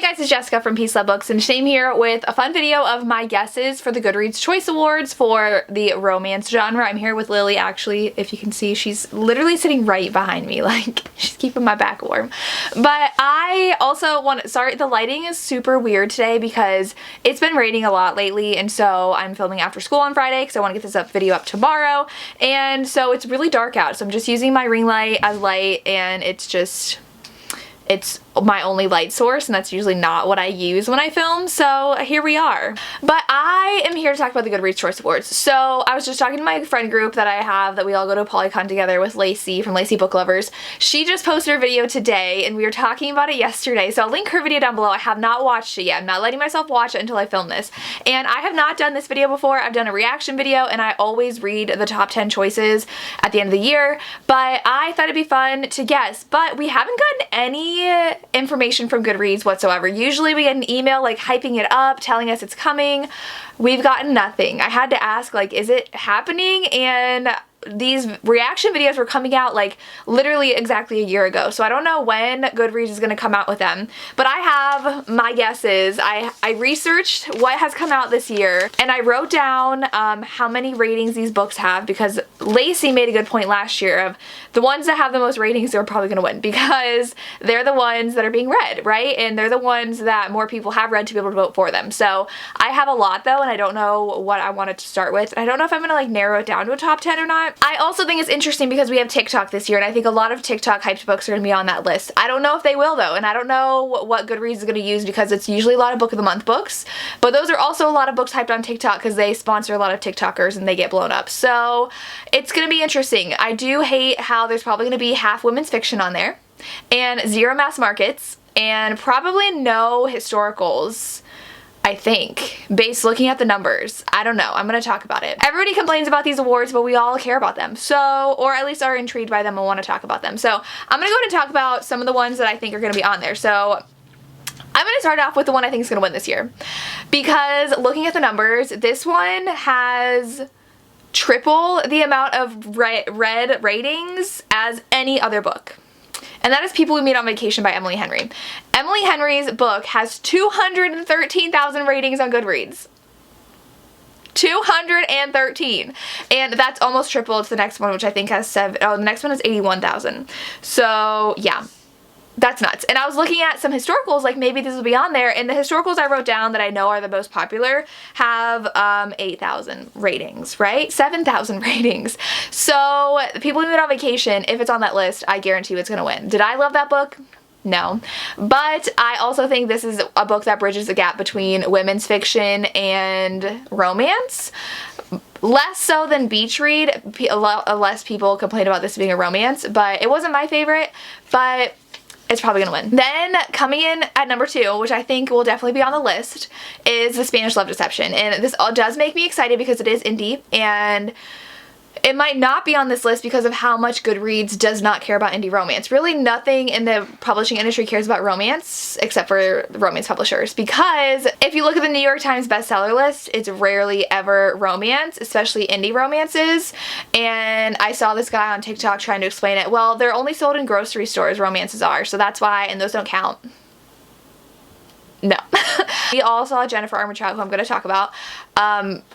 guys, it's Jessica from Peace Love Books, and Shane here with a fun video of my guesses for the Goodreads Choice Awards for the romance genre. I'm here with Lily, actually. If you can see, she's literally sitting right behind me, like she's keeping my back warm. But I also sorry, the lighting is super weird today because it's been raining a lot lately, and so I'm filming after school on Friday because I want to get this video up tomorrow, and so it's really dark out, so I'm just using my ring light as light, and it's my only light source, and that's usually not what I use when I film, so here we are. But I am here to talk about the Goodreads Choice Awards. So I was just talking to my friend group that I have that we all go to Polycon together with Lacey from Lacey Book Lovers. She just posted her video today, and we were talking about it yesterday, so I'll link her video down below. I have not watched it yet. I'm not letting myself watch it until I film this. And I have not done this video before. I've done a reaction video, and I always read the top 10 choices at the end of the year, but I thought it'd be fun to guess. But we haven't gotten any information from Goodreads whatsoever. Usually we get an email like hyping it up, telling us it's coming. We've gotten nothing. I had to ask, like, is it happening? And these reaction videos were coming out like literally exactly a year ago, so I don't know when Goodreads is going to come out with them, but I have my guesses. I researched what has come out this year, and I wrote down how many ratings these books have, because Lacey made a good point last year of the ones that have the most ratings are probably going to win because they're the ones that are being read, right? And they're the ones that more people have read to be able to vote for them. So I have a lot though, and I don't know what I wanted to start with. I don't know if I'm going to like narrow it down to a top 10 or not. I also think it's interesting because we have TikTok this year, and I think a lot of TikTok hyped books are going to be on that list. I don't know if they will though, and I don't know what Goodreads is going to use because it's usually a lot of Book of the Month books, but those are also a lot of books hyped on TikTok because they sponsor a lot of TikTokers and they get blown up. So it's going to be interesting. I do hate how there's probably going to be half women's fiction on there, and 0 mass markets, and probably no historicals, I think, based looking at the numbers. I don't know. I'm going to talk about it. Everybody complains about these awards, but we all care about them. So, or at least are intrigued by them and want to talk about them. So I'm going to go ahead and talk about some of the ones that I think are going to be on there. So I'm going to start off with the one I think is going to win this year, because looking at the numbers, this one has triple the amount of read ratings as any other book. And that is People We Meet on Vacation by Emily Henry. Emily Henry's book has 213,000 ratings on Goodreads. 213. And that's almost triple to the next one, which I think has the next one is 81,000. So yeah, that's nuts. And I was looking at some historicals, like maybe this will be on there, and the historicals I wrote down that I know are the most popular have 8,000 ratings, right? 7,000 ratings. So People We Meet on Vacation, if it's on that list, I guarantee you it's gonna win. Did I love that book? No. But I also think this is a book that bridges the gap between women's fiction and romance. Less so than Beach Read. A lot less people complain about this being a romance, but it wasn't my favorite, but it's probably gonna win. Then coming in at number 2, which I think will definitely be on the list, is The Spanish Love Deception. And this all does make me excited because it is indie, and it might not be on this list because of how much Goodreads does not care about indie romance. Really nothing in the publishing industry cares about romance except for romance publishers, because if you look at the New York Times bestseller list, it's rarely ever romance, especially indie romances. And I saw this guy on TikTok trying to explain it. Well, they're only sold in grocery stores, romances are, so that's why, and those don't count. No. We all saw Jennifer Armentrout, who I'm going to talk about,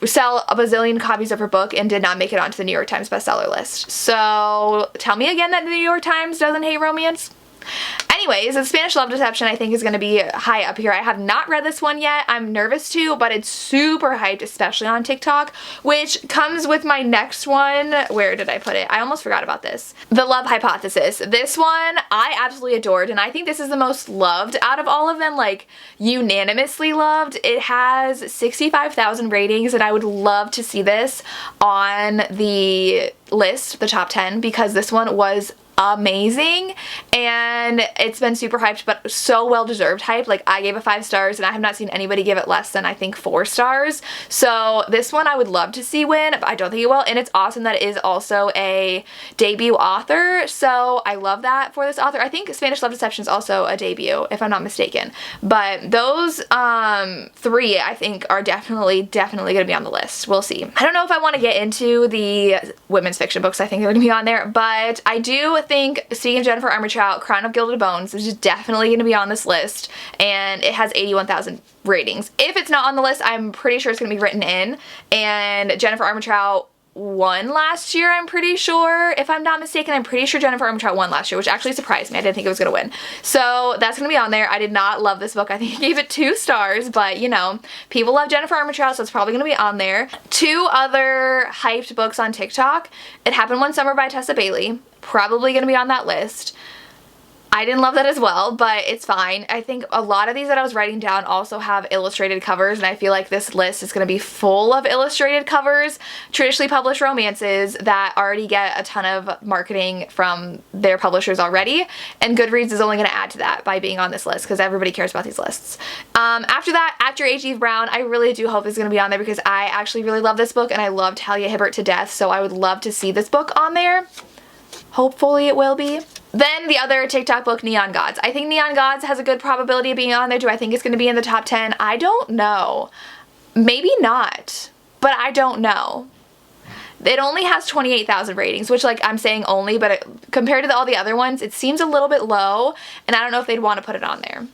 sell a bazillion copies of her book and did not make it onto the New York Times bestseller list. So tell me again that the New York Times doesn't hate romance? Anyways, The Spanish Love Deception I think is going to be high up here. I have not read this one yet. I'm nervous to, but it's super hyped, especially on TikTok, which comes with my next one. Where did I put it? I almost forgot about this. The Love Hypothesis. This one I absolutely adored, and I think this is the most loved out of all of them, like unanimously loved. It has 65,000 ratings, and I would love to see this on the list, the top 10, because this one was amazing, and it's been super hyped, but so well deserved hype. Like, I gave it 5 stars, and I have not seen anybody give it less than I think 4 stars. So this one I would love to see win, but I don't think it will. And it's awesome that it is also a debut author, so I love that for this author. I think Spanish Love Deception is also a debut, if I'm not mistaken. But those 3 I think are definitely gonna be on the list. We'll see. I don't know if I want to get into the women's fiction books I think are gonna be on there, but I do think, speaking of Jennifer Armentrout, Crown of Gilded Bones is definitely going to be on this list, and it has 81,000 ratings. If it's not on the list, I'm pretty sure it's going to be written in, and Jennifer Armentrout won last year, I'm pretty sure. If I'm not mistaken, I'm pretty sure Jennifer Armentrout won last year, which actually surprised me. I didn't think it was gonna win. So that's gonna be on there. I did not love this book. I think I gave it 2 stars, but you know, people love Jennifer Armentrout, so it's probably gonna be on there. 2 other hyped books on TikTok. It Happened One Summer by Tessa Bailey. Probably gonna be on that list. I didn't love that as well, but it's fine. I think a lot of these that I was writing down also have illustrated covers, and I feel like this list is going to be full of illustrated covers, traditionally published romances that already get a ton of marketing from their publishers already, and Goodreads is only going to add to that by being on this list because everybody cares about these lists. After that, After H. Eve Brown, I really do hope is going to be on there because I actually really love this book and I love Talia Hibbert to death, so I would love to see this book on there. Hopefully it will be. Then the other TikTok book, Neon Gods. I think Neon Gods has a good probability of being on there. Do I think it's going to be in the top 10? I don't know. Maybe not, but I don't know. It only has 28,000 ratings, which, like, I'm saying only, but compared to all the other ones, it seems a little bit low, and I don't know if they'd want to put it on there.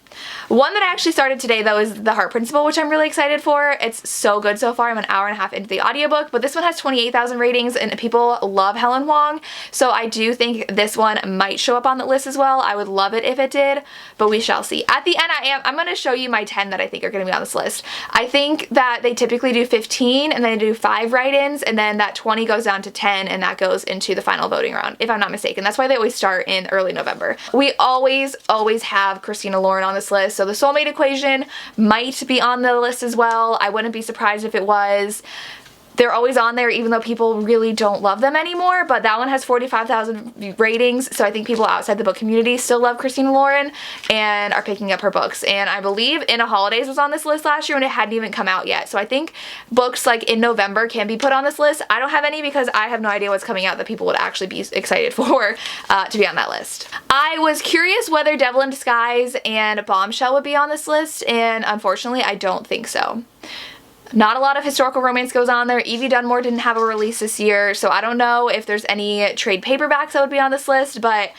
One that I actually started today, though, is The Heart Principle, which I'm really excited for. It's so good so far. I'm an hour and a half into the audiobook, but this one has 28,000 ratings, and people love Helen Huang, so I do think this one might show up on the list as well. I would love it if it did, but we shall see. At the end, I'm going to show you my 10 that I think are going to be on this list. I think that they typically do 15, and then they do 5 write-ins, and then that 20 goes down to 10, and that goes into the final voting round, if I'm not mistaken. That's why they always start in early November. We always have Christina Lauren on this list, so The Soulmate Equation might be on the list as well. I wouldn't be surprised if it was. They're always on there even though people really don't love them anymore, but that one has 45,000 ratings, so I think people outside the book community still love Christina Lauren and are picking up her books. And I believe In a Holidays was on this list last year and it hadn't even come out yet, so I think books like in November can be put on this list. I don't have any because I have no idea what's coming out that people would actually be excited for to be on that list. I was curious whether Devil in Disguise and Bombshell would be on this list, and unfortunately I don't think so. Not a lot of historical romance goes on there. Evie Dunmore didn't have a release this year, so I don't know if there's any trade paperbacks that would be on this list, but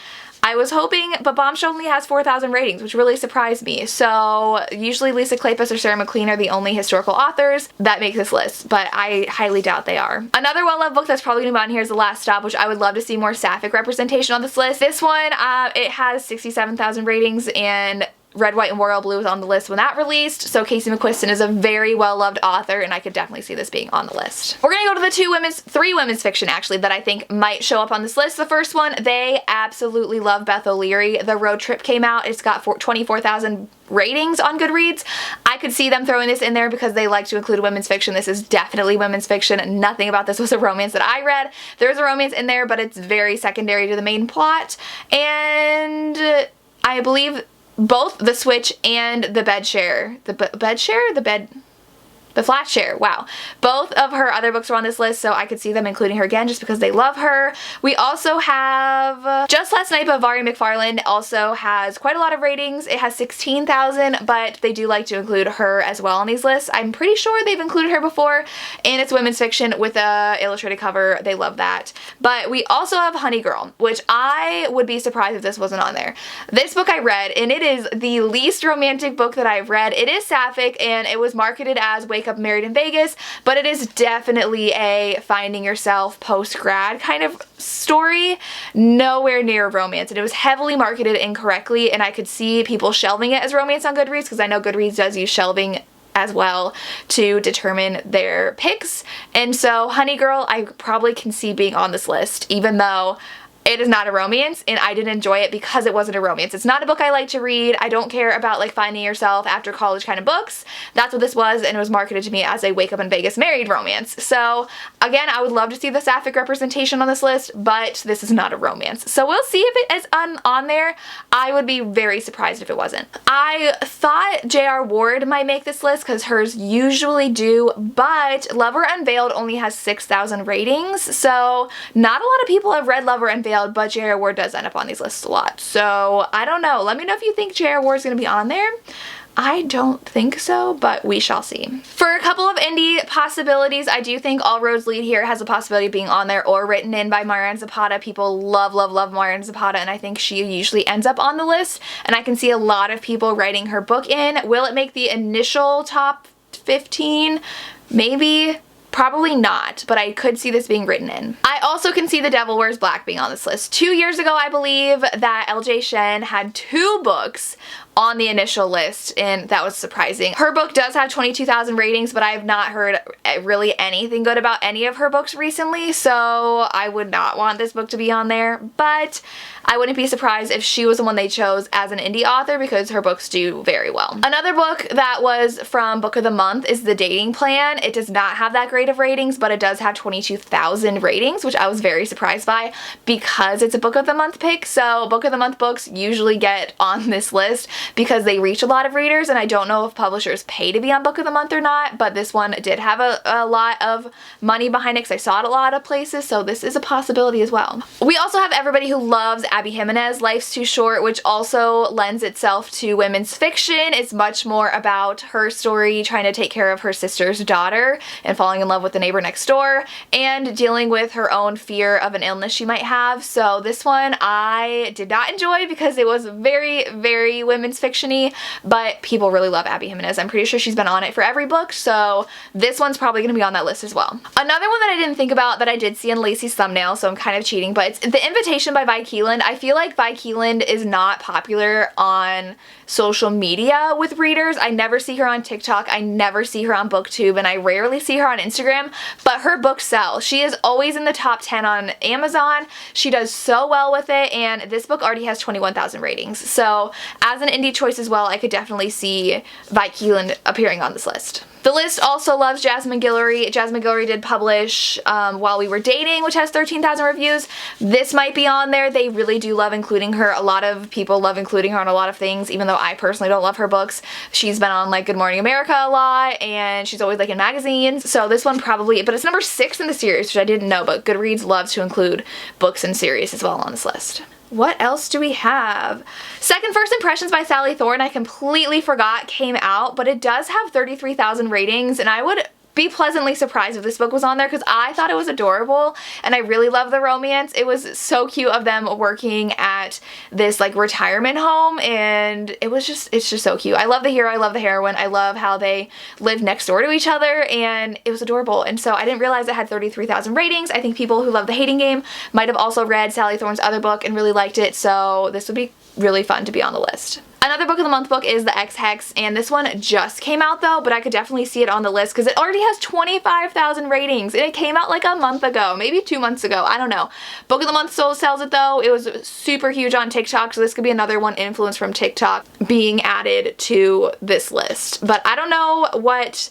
I was hoping, but Bombshell only has 4,000 ratings, which really surprised me. So usually Lisa Kleypas or Sarah McLean are the only historical authors that make this list, but I highly doubt they are. Another well-loved book that's probably going to be on here is The Last Stop, which I would love to see more sapphic representation on this list. This one, it has 67,000 ratings, and Red, White, and Royal Blue was on the list when that released, so Casey McQuiston is a very well-loved author, and I could definitely see this being on the list. We're gonna go to the 3 women's fiction, actually, that I think might show up on this list. The first one, they absolutely love Beth O'Leary. The Road Trip came out. It's got 24,000 ratings on Goodreads. I could see them throwing this in there because they like to include women's fiction. This is definitely women's fiction. Nothing about this was a romance that I read. There's a romance in there, but it's very secondary to the main plot, and I believe both The Switch and The Bed Share. The Flat Share, wow. Both of her other books are on this list, so I could see them including her again just because they love her. We also have Just Last Night by Vari McFarlane, also has quite a lot of ratings. It has 16,000, but they do like to include her as well on these lists. I'm pretty sure they've included her before, and it's women's fiction with a illustrated cover. They love that. But we also have Honey Girl, which I would be surprised if this wasn't on there. This book I read, and it is the least romantic book that I've read. It is sapphic, and it was marketed as Wake Up Married in Vegas, but it is definitely a finding yourself post-grad kind of story. Nowhere near romance, and it was heavily marketed incorrectly, and I could see people shelving it as romance on Goodreads because I know Goodreads does use shelving as well to determine their picks. And so Honey Girl I probably can see being on this list, even though it is not a romance, and I didn't enjoy it because it wasn't a romance. It's not a book I like to read. I don't care about like finding yourself after college kind of books. That's what this was, and it was marketed to me as a Wake Up in Vegas married romance. So again, I would love to see the sapphic representation on this list, but this is not a romance. So we'll see if it is on there. I would be very surprised if it wasn't. I thought J.R. Ward might make this list because hers usually do, but Lover Unveiled only has 6,000 ratings, so not a lot of people have read Lover Unveiled, but J.R. Ward does end up on these lists a lot. So I don't know. Let me know if you think J.R. Ward is going to be on there. I don't think so, but we shall see. For a couple of indie possibilities, I do think All Roads Lead Here has a possibility of being on there or written in by Marianne Zapata. People love, love, love Marianne Zapata, and I think she usually ends up on the list, and I can see a lot of people writing her book in. Will it make the initial top 15? Maybe. Probably not, but I could see this being written in. I also can see The Devil Wears Black being on this list. 2 years ago, I believe that LJ Shen had 2 books on the initial list, and that was surprising. Her book does have 22,000 ratings, but I have not heard really anything good about any of her books recently, so I would not want this book to be on there, but I wouldn't be surprised if she was the one they chose as an indie author because her books do very well. Another book that was from Book of the Month is The Dating Plan. It does not have that great of ratings, but it does have 22,000 ratings, which I was very surprised by because it's a Book of the Month pick, so Book of the Month books usually get on this list because they reach a lot of readers, and I don't know if publishers pay to be on Book of the Month or not, but this one did have a lot of money behind it because I saw it a lot of places, so this is a possibility as well. We also have Everybody Who Loves Abby Jimenez, Life's Too Short, which also lends itself to women's fiction. It's much more about her story trying to take care of her sister's daughter and falling in love with the neighbor next door and dealing with her own fear of an illness she might have. So this one I did not enjoy because it was very, very women's fiction-y, but people really love Abby Jimenez. I'm pretty sure she's been on it for every book, so this one's probably going to be on that list as well. Another one that I didn't think about that I did see in Lacey's thumbnail, so I'm kind of cheating, but it's The Invitation by Vi Keeland. I feel like Vi Keeland is not popular on social media with readers. I never see her on TikTok, I never see her on BookTube, and I rarely see her on Instagram, but her books sell. She is always in the top 10 on Amazon. She does so well with it, and this book already has 21,000 ratings. So as an indie choice as well, I could definitely see Vi Keeland appearing on this list. The list also loves Jasmine Guillory. Jasmine Guillory did publish While We Were Dating, which has 13,000 reviews. This might be on there. They really do love including her. A lot of people love including her on a lot of things, even though I personally don't love her books. She's been on like Good Morning America a lot, and she's always like in magazines. So this one probably, but it's number 6 in the series, which I didn't know, but Goodreads loves to include books and series as well on this list. What else do we have? Second First Impressions by Sally Thorne, I completely forgot came out, but it does have 33,000 ratings, and I would be pleasantly surprised if this book was on there because I thought it was adorable and I really love the romance. It was so cute of them working at this like retirement home, and it's just so cute. I love the hero, I love the heroine, I love how they live next door to each other, and it was adorable. And so I didn't realize it had 33,000 ratings. I think people who love The Hating Game might have also read Sally Thorne's other book and really liked it, so this would be really fun to be on the list. Another Book of the Month book is The Ex-Hex, and this one just came out though, but I could definitely see it on the list because it already has 25,000 ratings, and it came out like a month ago, maybe 2 months ago, I don't know. Book of the Month still sells it though. It was super huge on TikTok, so this could be another one influenced from TikTok being added to this list. But I don't know what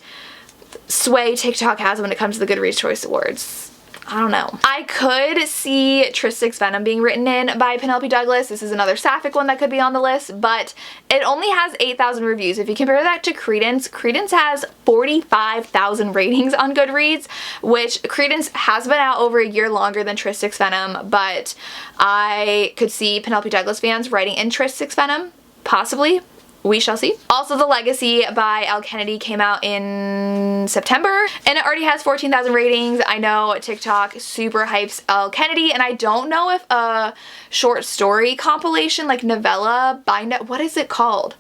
sway TikTok has when it comes to the Goodreads Choice Awards. I don't know. I could see Tris 6 Venom being written in by Penelope Douglas. This is another sapphic one that could be on the list, but it only has 8,000 reviews. If you compare that to Credence, Credence has 45,000 ratings on Goodreads, which Credence has been out over a year longer than Tris 6 Venom, but I could see Penelope Douglas fans writing in Tris 6 Venom, possibly. We shall see. Also, The Legacy by Elle Kennedy came out in September, and it already has 14,000 ratings. I know TikTok super hypes Elle Kennedy, and I don't know if a short story compilation, like novella, what is it called?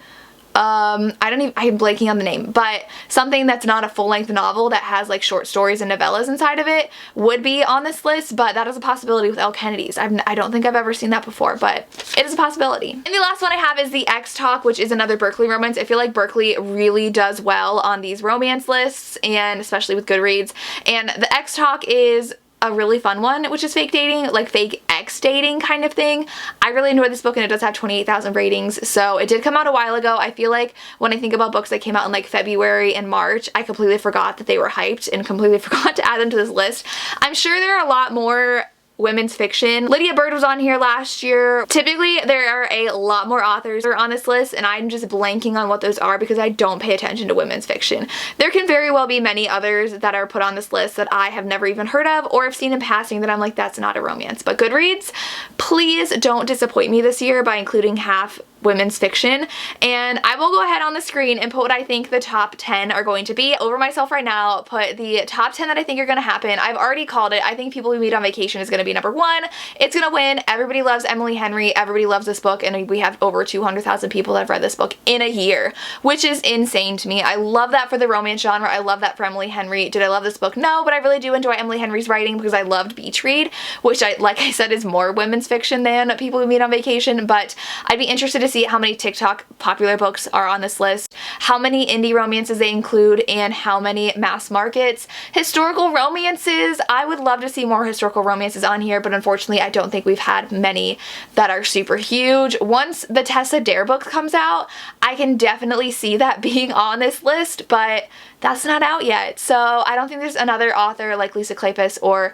I'm blanking on the name, but something that's not a full-length novel that has like short stories and novellas inside of it would be on this list, but that is a possibility with Elle Kennedy's. I don't think I've ever seen that before, but it is a possibility. And the last one I have is The X-Talk, which is another Berkeley romance. I feel like Berkeley really does well on these romance lists, and especially with Goodreads, and The X-Talk is a really fun one, which is fake dating, like fake ex dating kind of thing. I really enjoyed this book, and it does have 28,000 ratings, so it did come out a while ago. I feel like when I think about books that came out in like February and March, I completely forgot that they were hyped and completely forgot to add them to this list. I'm sure there are a lot more women's fiction. Lydia Bird was on here last year. Typically there are a lot more authors that are on this list, and I'm just blanking on what those are because I don't pay attention to women's fiction. There can very well be many others that are put on this list that I have never even heard of or have seen in passing that I'm like, that's not a romance. But Goodreads, please don't disappoint me this year by including half women's fiction. And I will go ahead on the screen and put what I think the top 10 are going to be. Over myself right now, put the top 10 that I think are going to happen. I've already called it. I think People We Meet on Vacation is going to be number 1. It's going to win. Everybody loves Emily Henry. Everybody loves this book, and we have over 200,000 people that have read this book in a year, which is insane to me. I love that for the romance genre. I love that for Emily Henry. Did I love this book? No, but I really do enjoy Emily Henry's writing because I loved Beach Read, which like I said, is more women's fiction than People We Meet on Vacation. But I'd be interested to see how many TikTok popular books are on this list, how many indie romances they include, and how many mass markets. Historical romances, I would love to see more historical romances on here, but unfortunately I don't think we've had many that are super huge. Once the Tessa Dare book comes out, I can definitely see that being on this list, but that's not out yet. So I don't think there's another author like Lisa Kleypas or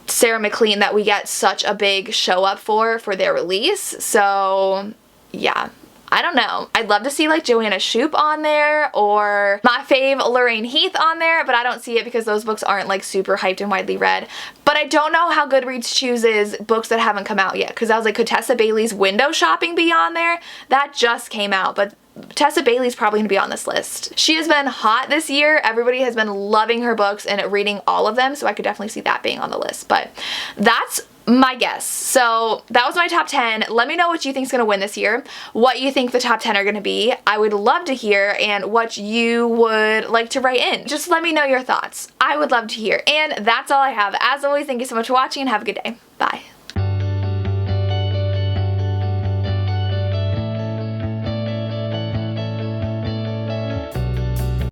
Sarah McLean that we get such a big show up for their release. So yeah, I don't know. I'd love to see like Joanna Shupe on there or my fave Lorraine Heath on there, but I don't see it because those books aren't like super hyped and widely read. But I don't know how Goodreads chooses books that haven't come out yet, because I was like, could Tessa Bailey's Window Shopping be on there? That just came out, but Tessa Bailey's probably going to be on this list. She has been hot this year. Everybody has been loving her books and reading all of them, so I could definitely see that being on the list. But that's my guess. So that was my top 10. Let me know what you think is going to win this year, what you think the top 10 are going to be. I would love to hear, and what you would like to write in. Just let me know your thoughts. I would love to hear. And that's all I have. As always, thank you so much for watching and have a good day. Bye.